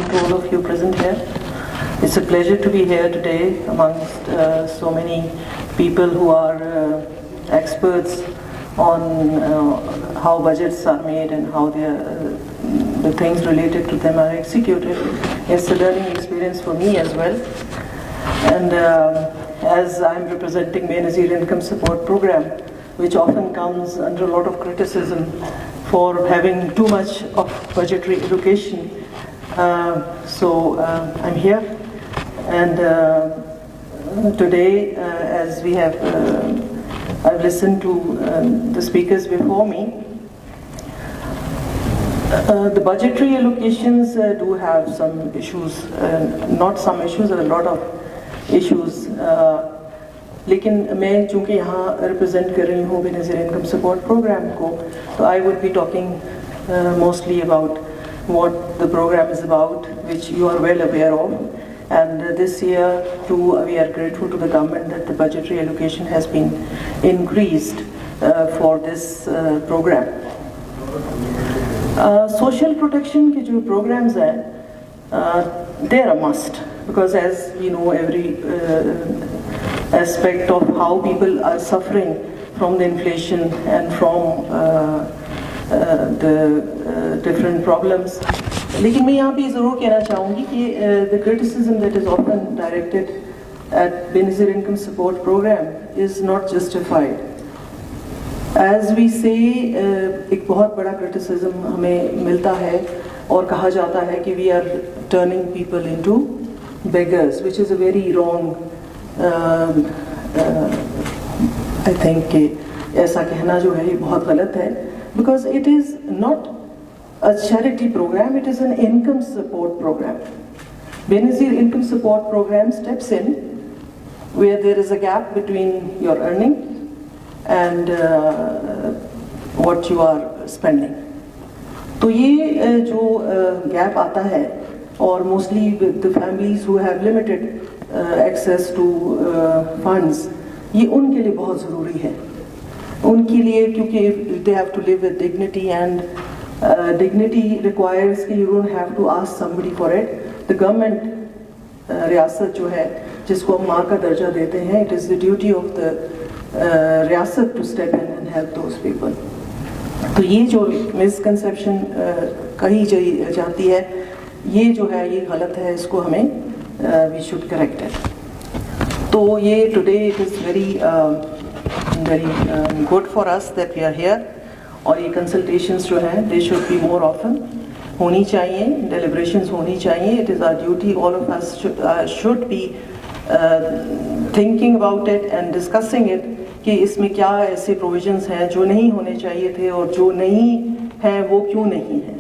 afternoon to all of you present here. It's a pleasure to be here today amongst so many people who are experts on how budgets are made and how the things related to them are executed. It's a learning experience for me as well. And as I'm representing Benazir Income Support Program, which often comes under a lot of criticism for having too much of budgetary allocation. So I'm here, and today, as we have, I've listened to the speakers before me. The budgetary allocations do have some issues, not some issues, a lot of issues. लेकिन मैं चूँकि यहाँ represent कर रही हूँ Benazir income support programme को, तो I would be talking mostly about what the program is about, which you are well aware of. And this year too, we are grateful to the government that the budgetary allocation has been increased for this program. Social protection के जो programs हैं, they are a must, because as we know, every aspect of how people are suffering from the inflation and from the different problems. लेकिन मैं यहाँ पे ज़रूर कहना चाहूँगी कि the criticism that is often directed at Benazir Income Support Program is not justified. As we say, एक बहुत बड़ा criticism हमें मिलता है और कहा जाता है कि we are turning people into beggars, which is a very wrong. I think कि ऐसा कहना जो है ये बहुत गलत है, because it is not a charity program, it is an income support program. Benazir Income Support Program steps in where there is a gap between your earning and what you are spending. तो ये जो gap आता है, और mostly with the families who have limited access to funds, ये उनके लिए बहुत ज़रूरी है. उनके लिए, क्योंकि they have to live with dignity, and dignity requires कि you don't have to ask somebody for it. The government, रियासत जो है जिसको हम माँ का दर्जा देते हैं, it is the duty of the रियासत to step in and help those people. तो ये जो misconception कही जाती है, ये जो है ये गलत है, इसको हमें we should correct it. तो ये today it is very good for us that we are here, और ये consultations जो हैं they should be more often, होनी चाहिए, deliberations होनी चाहिए. It is our duty, all of us should be thinking about it and discussing it कि इसमें क्या ऐसे provisions हैं जो नहीं होने चाहिए थे और जो नहीं हैं वो क्यों नहीं हैं.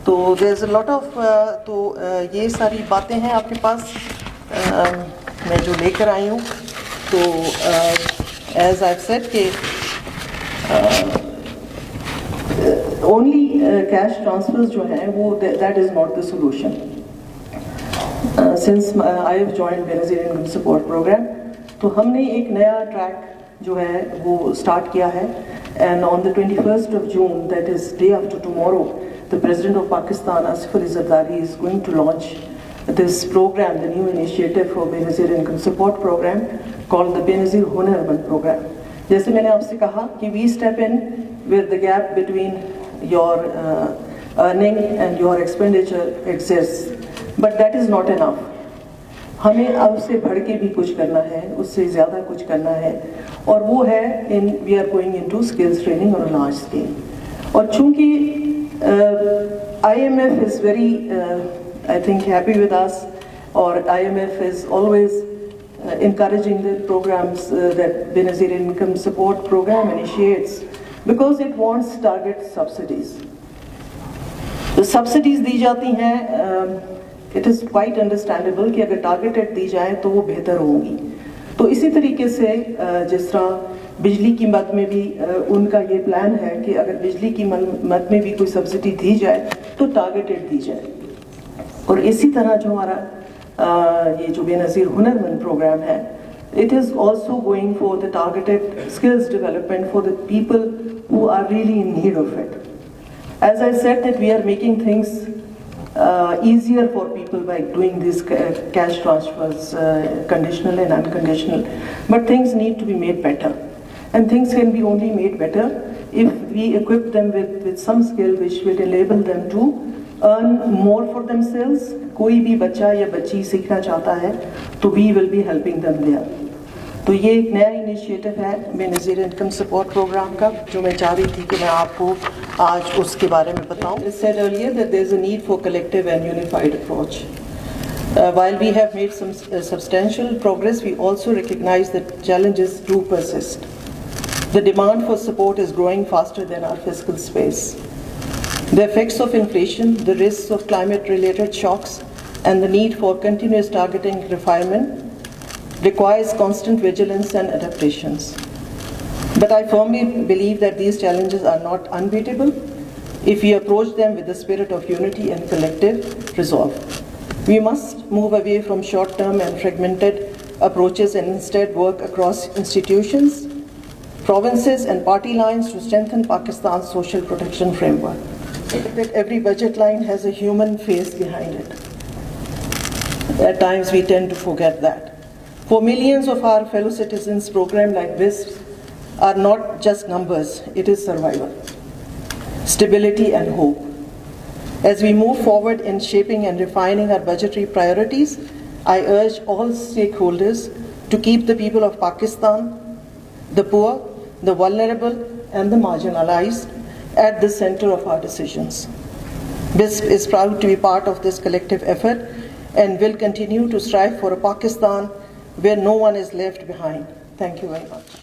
तो there's a lot of तो ये सारी बातें हैं आपके पास मैं जो लेकर आई हूँ. तो as I've said कि only cash transfers जो हैं वो that is not the solution. Since I have joined Benazir Income Support Program, तो हमने एक नया track जो है वो start किया है, and on the 21st of June, that is day after tomorrow, the President of Pakistan, Asif Ali Zardari, is going to launch this program, the new initiative for Benazir Income Support Program called the Benazir Hunarmand Program. जैसे मैंने आपसे कहा कि we step in where the gap between your earning and your expenditure exists, but that is not enough. हमें अब से बढ़ के भी कुछ करना है, उससे ज़्यादा कुछ करना है, और वो है we are going into skills training on a large scale. और चूँकि IMF is very I think happy with us, or IMF is always encouraging the programs that Benazir Income Support Program initiates, because it wants target subsidies. The subsidies दी जाती हैं, it is quite understandable कि अगर targeted दी जाए तो वो बेहतर होंगी. तो इसी तरीके से जिस तरह बिजली की मद में भी उनका ये प्लान है कि अगर बिजली की मद में भी कोई सब्सिडी दी जाए तो टारगेटेड दी जाए. और इसी तरह जो हमारा ये जो बेनज़ीर हुनरमंद प्रोग्राम है, it is also going for the targeted skills development for the people who are really in need of it. As I said that we are making things easier for people by doing these cash transfers, conditional and unconditional. But things need to be made better. And things can be only made better if we equip them with some skill which will enable them to earn more for themselves. कोई भी बच्चा या बच्ची सीखना चाहता है तो we will be helping them there. तो ये एक नया इनिशिएटिव है बेनज़ीर इनकम सपोर्ट प्रोग्राम का, जो मैं चाह रही थी कि मैं आपको आज उसके बारे में बताऊं. It said earlier that there is a need for collective and unified approach. While we have made some substantial progress, we also recognize that challenges do persist. The demand for support is growing faster than our fiscal space. The effects of inflation, the risks of climate-related shocks, and the need for continuous targeting refinement requires constant vigilance and adaptations. But I firmly believe that these challenges are not unbeatable if we approach them with the spirit of unity and collective resolve. We must move away from short-term and fragmented approaches and instead work across institutions, provinces and party lines to strengthen Pakistan's social protection framework. That every budget line has a human face behind it. At times we tend to forget that. For millions of our fellow citizens, programs like this are not just numbers, it is survival, stability and hope. As we move forward in shaping and refining our budgetary priorities, I urge all stakeholders to keep the people of Pakistan, the poor, the vulnerable and the marginalized at the center of our decisions. BISP is proud to be part of this collective effort and will continue to strive for a Pakistan where no one is left behind. Thank you very much.